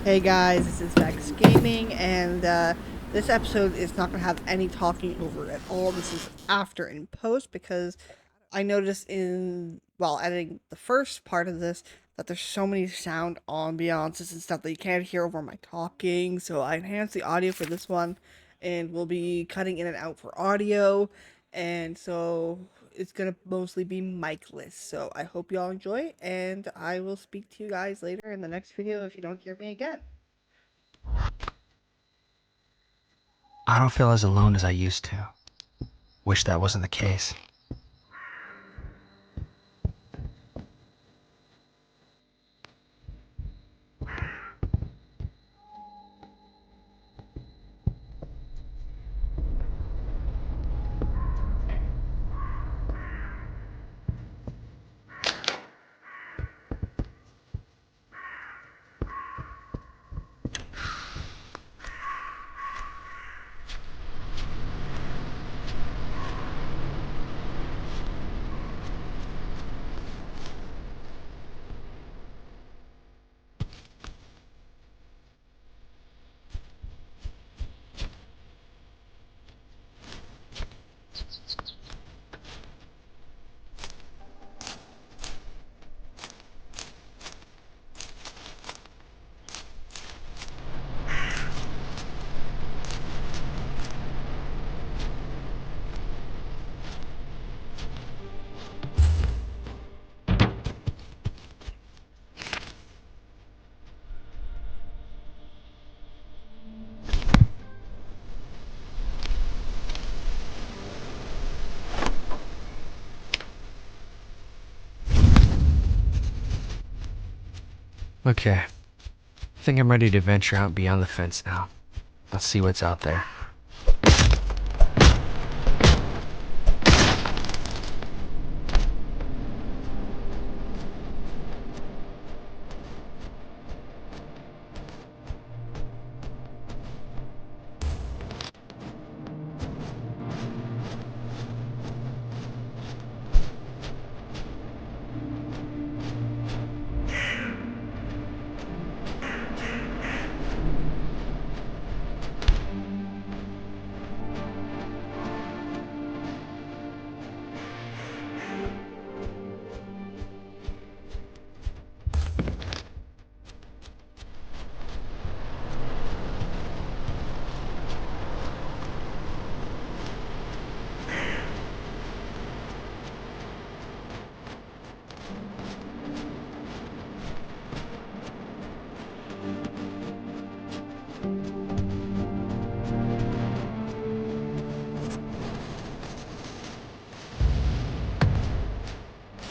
Hey guys, this is Vex Gaming, and this episode is not going to have any talking over it at all. This is after in post because I noticed while editing the first part of this that there's so many sound ambiances and stuff that you can't hear over my talking. So I enhanced the audio for this one, and we'll be cutting in and out for audio, and so it's gonna mostly be micless. So I hope y'all enjoy, and I will speak to you guys later in the next video if you don't hear me again. I don't feel as alone as I used to. Wish that wasn't the case. Okay, I think I'm ready to venture out beyond the fence now. Let's see what's out there.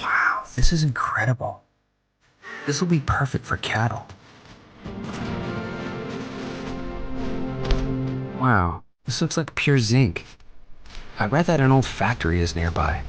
Wow, this is incredible. This will be perfect for cattle. Wow, this looks like pure zinc. I read that an old factory is nearby.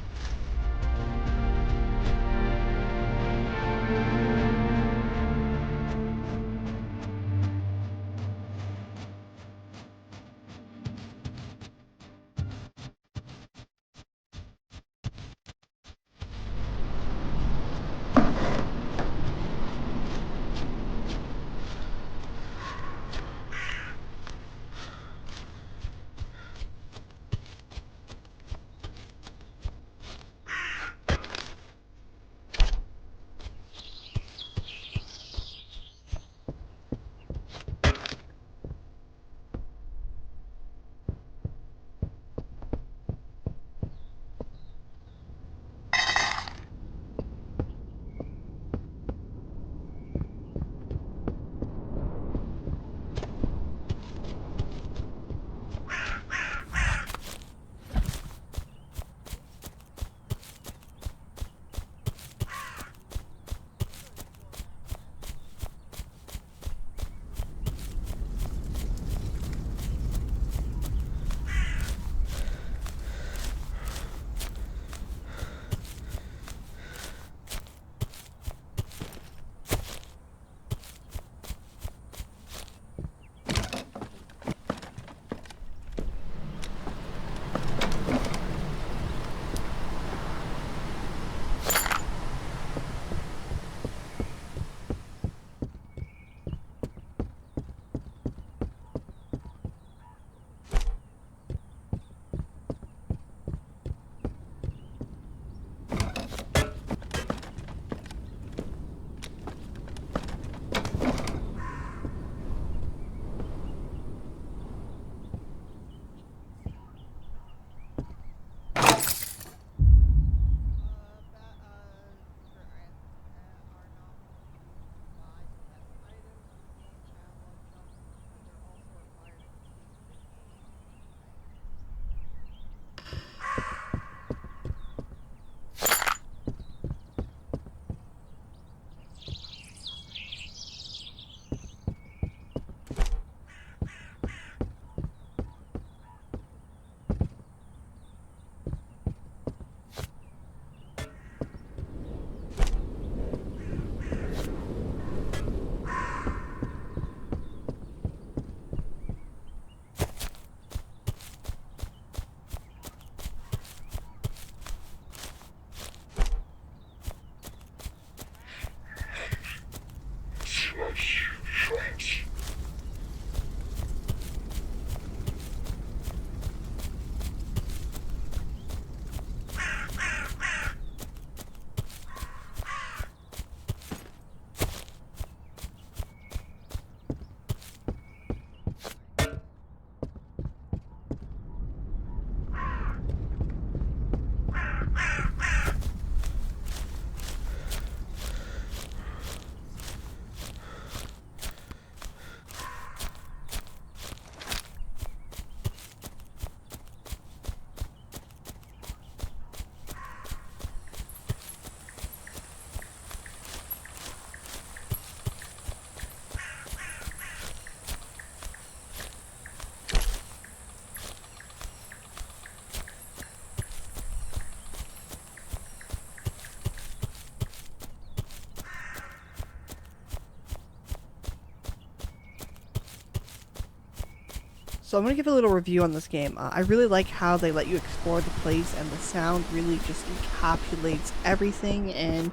So I'm gonna give a little review on this game. I really like how they let you explore the place, and the sound really just encapsulates everything, and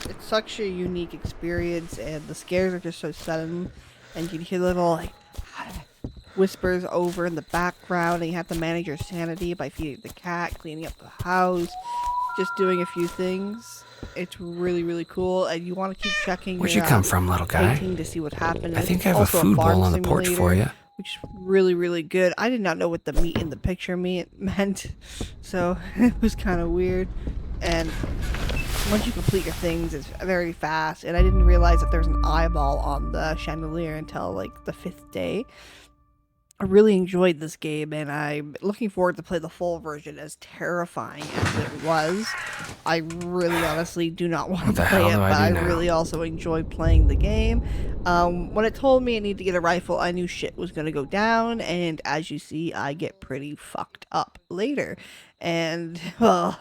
it's such a unique experience. And the scares are just so sudden, and you can hear little like whispers over in the background, and you have to manage your sanity by feeding the cat, cleaning up the house, just doing a few things. It's really cool, and you want to keep checking Where'd your you come from, little guy? painting to see what happened. I And think it's I have a also food farm bowl on the porch for simulator, you. which is really good. I did not know what the meat in the picture meant, so it was kind of weird. And once you complete your things, it's very fast. And I didn't realize that there's an eyeball on the chandelier until like the 5th day. I really enjoyed this game, and I'm looking forward to play the full version. As terrifying as it was, I really honestly do not want What to the play hell it, do but I I do now? really also enjoyed playing the game. When it told me I need to get a rifle, I knew shit was gonna go down, and as you see, I get pretty fucked up later. And well,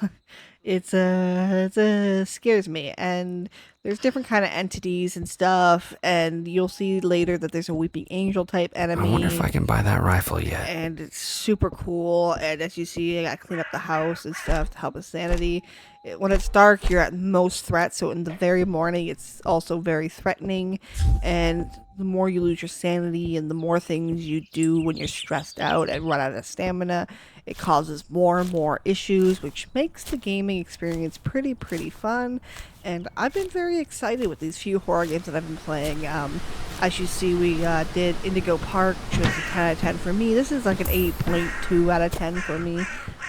it's scares me, and there's different kind of entities and stuff, and you'll see later that there's a weeping angel type I wonder if enemy, I can buy that rifle yet. and it's super cool. And as you see, I gotta clean up the house and stuff to help with sanity. When it's dark, you're at most threat, so in the very morning, it's also very threatening. And the more you lose your sanity and the more things you do when you're stressed out and run out of stamina, it causes more and more issues, which makes the gaming experience pretty fun. And I've been very excited with these few horror games that I've been playing. As you see, we did Indigo Park, which was a 10 out of 10 for me. This is like an 8.2 out of 10 for me.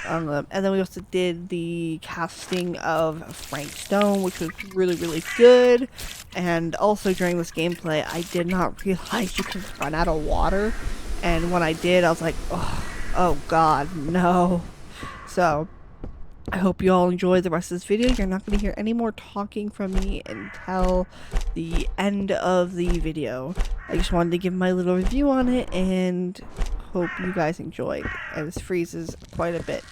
And then we also did the casting of Frank Stone, which was really good. And also during this gameplay, I did not realize you could run out of water. And when I did, I was like, oh god, no. So I hope you all enjoy the rest of this video. You're not going to hear any more talking from me until the end of the video. I just wanted to give my little review on it, and hope you guys enjoyed. And this freezes quite a bit.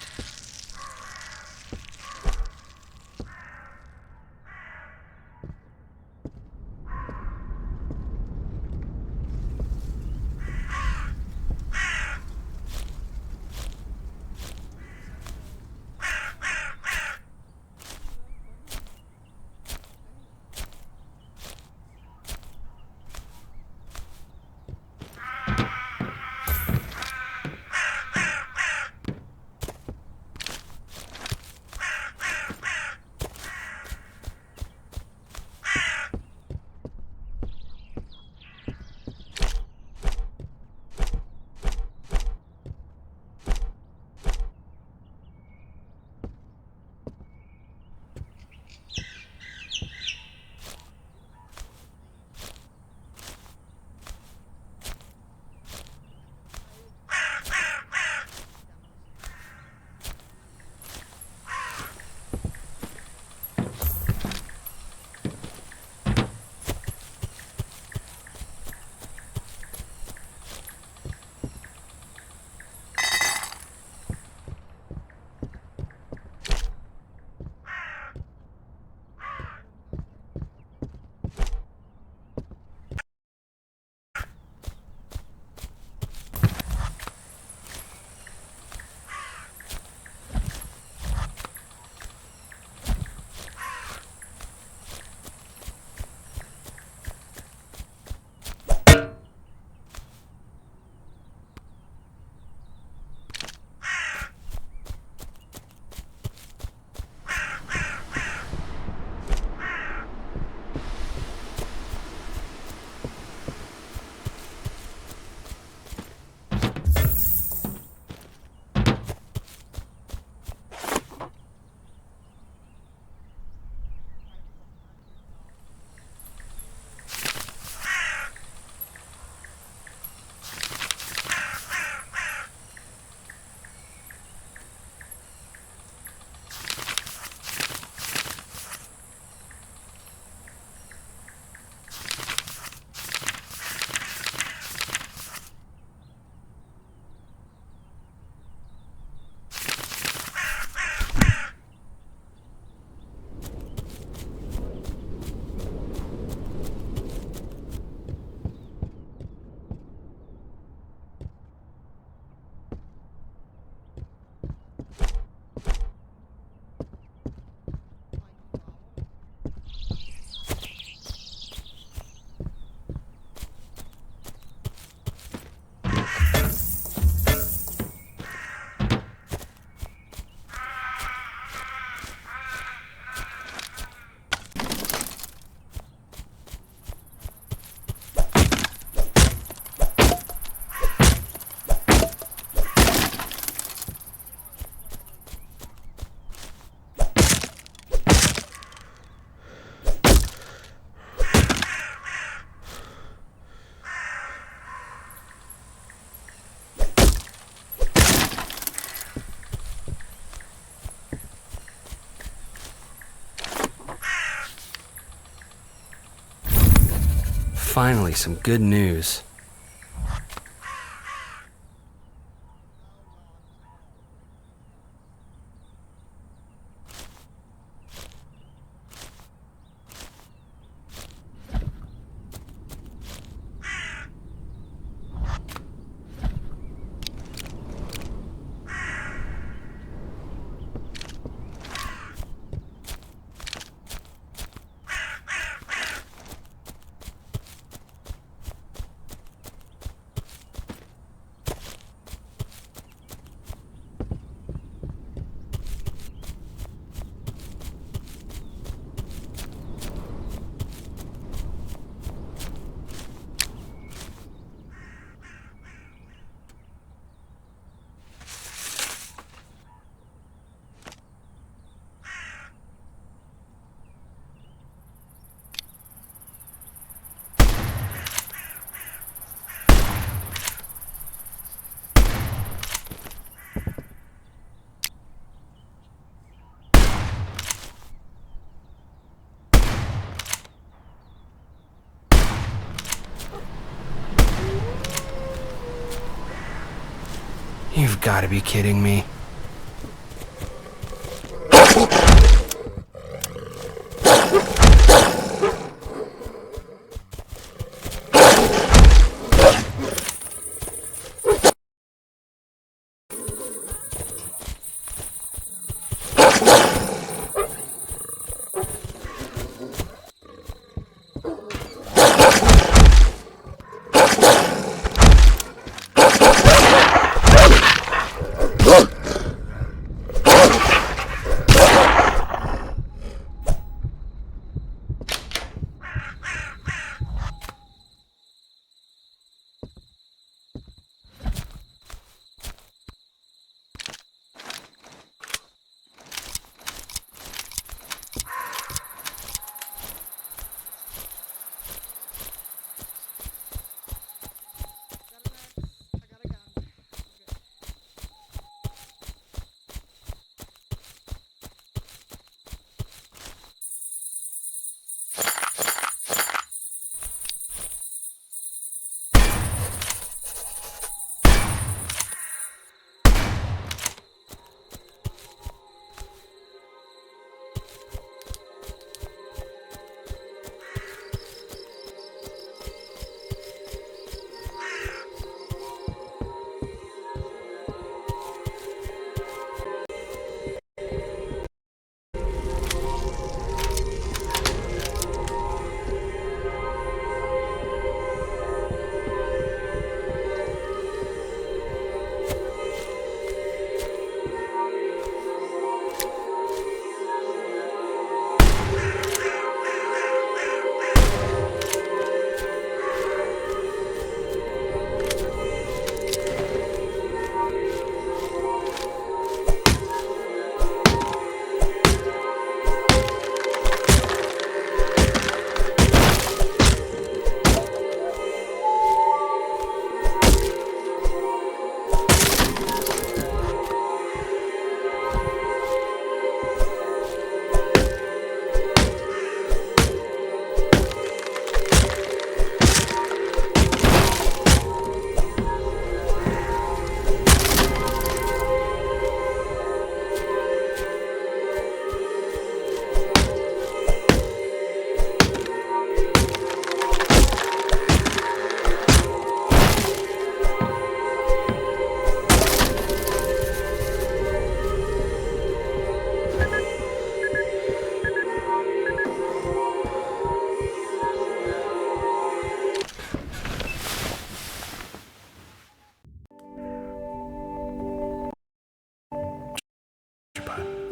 Finally, some good news. You've got to be kidding me.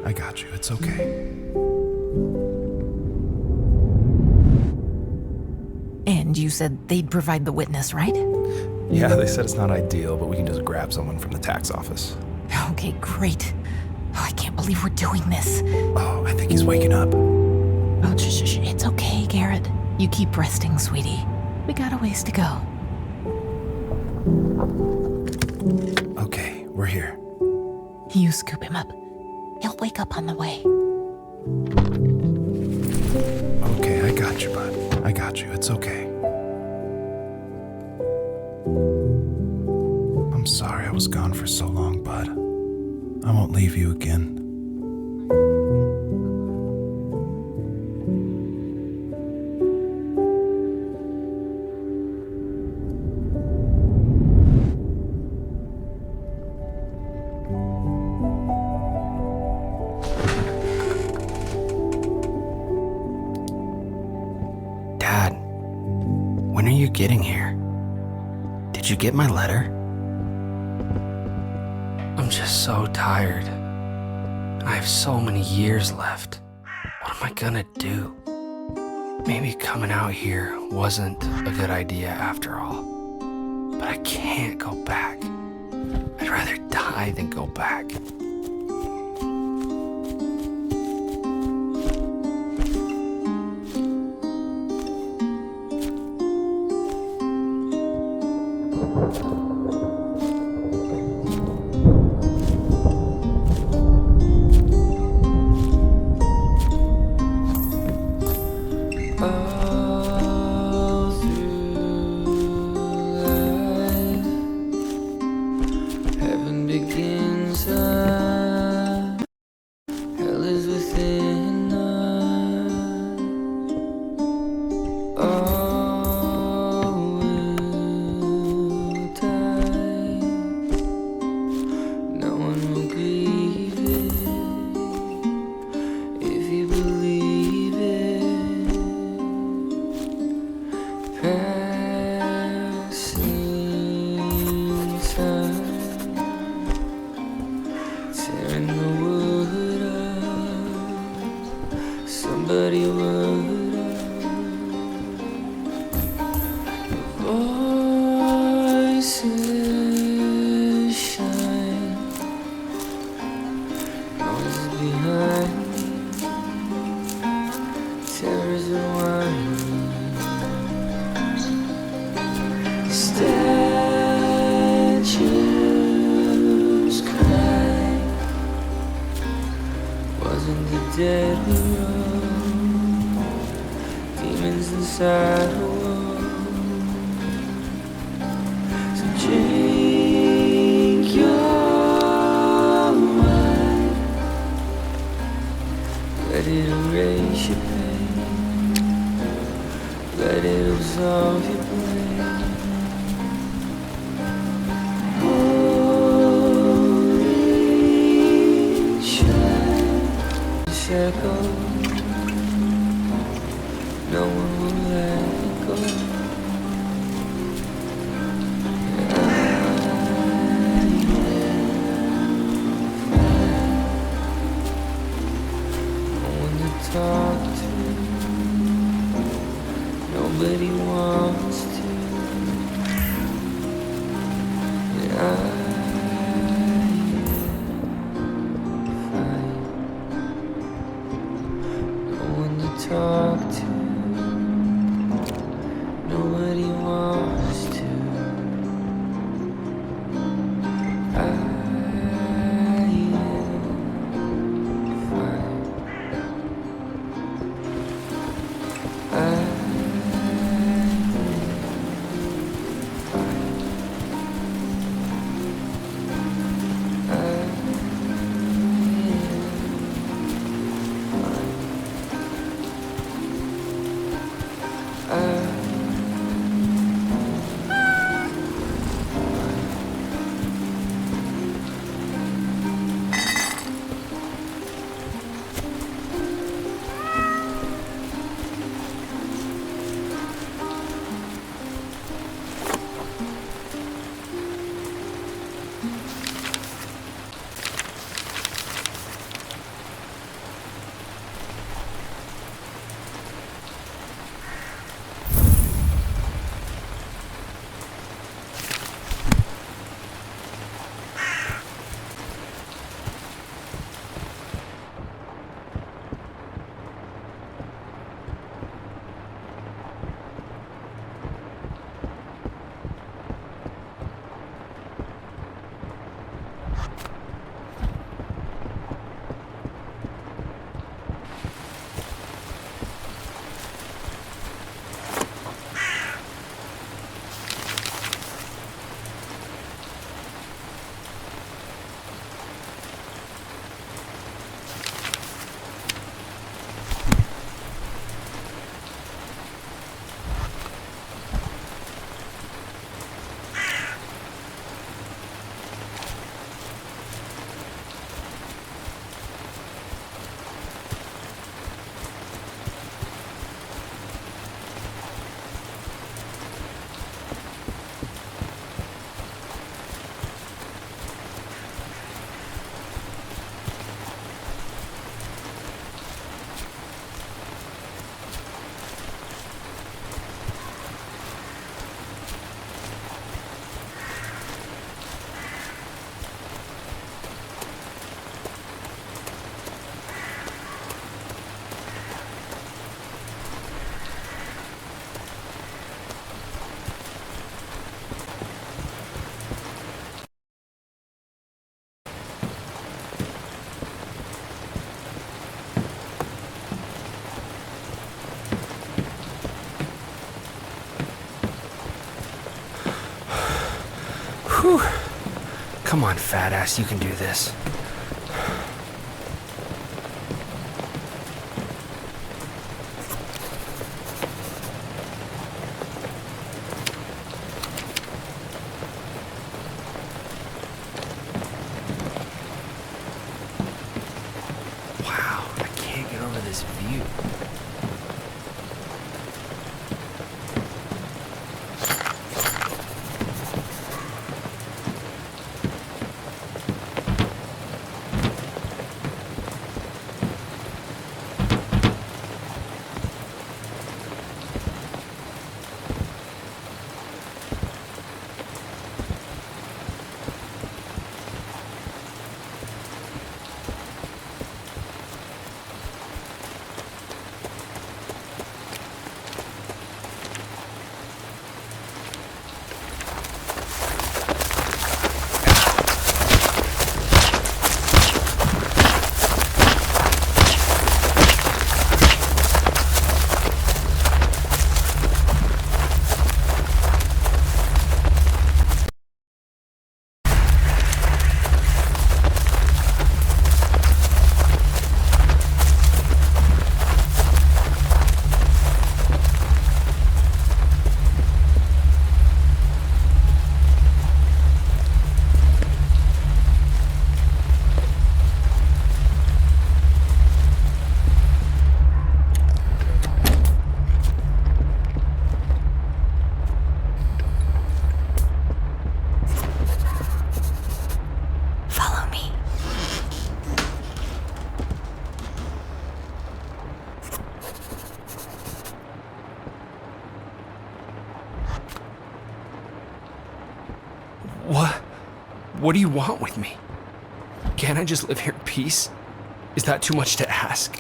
I got you. It's okay. And you said they'd provide the witness, right? Yeah, they said it's not ideal, but we can just grab someone from the tax office. Okay, great. Oh, I can't believe we're doing this. Oh, I think he's waking up. Oh, shh. It's okay, Garrett. You keep resting, sweetie. We got a ways to go. Okay, we're here. You scoop him up. He'll wake up on the way. Okay, I got you, bud. I got you. It's okay. I'm sorry I was gone for so long, bud. I won't leave you again. Dad, when are you getting here? Did you get my letter? I'm just so tired. I have so many years left. What am I gonna do? Maybe coming out here wasn't a good idea after all. But I can't go back. I'd rather die than go back. All through life, heaven begins, hell is within us. All will die, no one will grieve it if you believe it. Passing time, tearing the wood up, somebody would have. Voices shine, noises behind me, terrors and wine. Statues cry, wasn't the dead we wrote, demons inside a wall. So drink your wine, let it erase your pain, let it absolve your brain. Shackle, no one will let it go. No one to talk to, nobody wants to. Whew. Come on, fat ass, you can do this. Wow, I can't get over this view. Follow me. What? What do you want with me? Can't I just live here in peace? Is that too much to ask?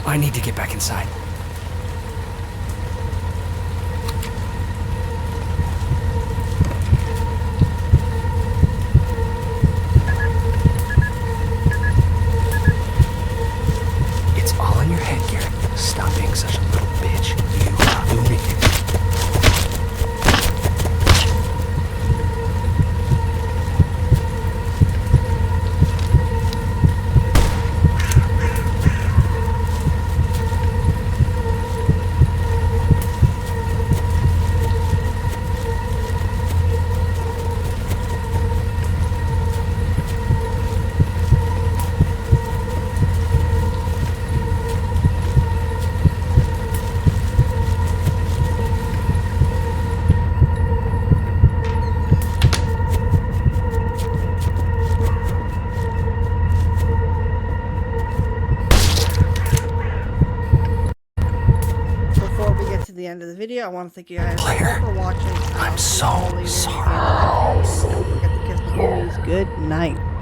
I need to get back inside. It's all in your head, Garrett. Stop being such a little bitch. You own it. The end of the video. I want to thank you guys Blair, for watching. I'm so Don't sorry. forget to kiss the homies. Good night.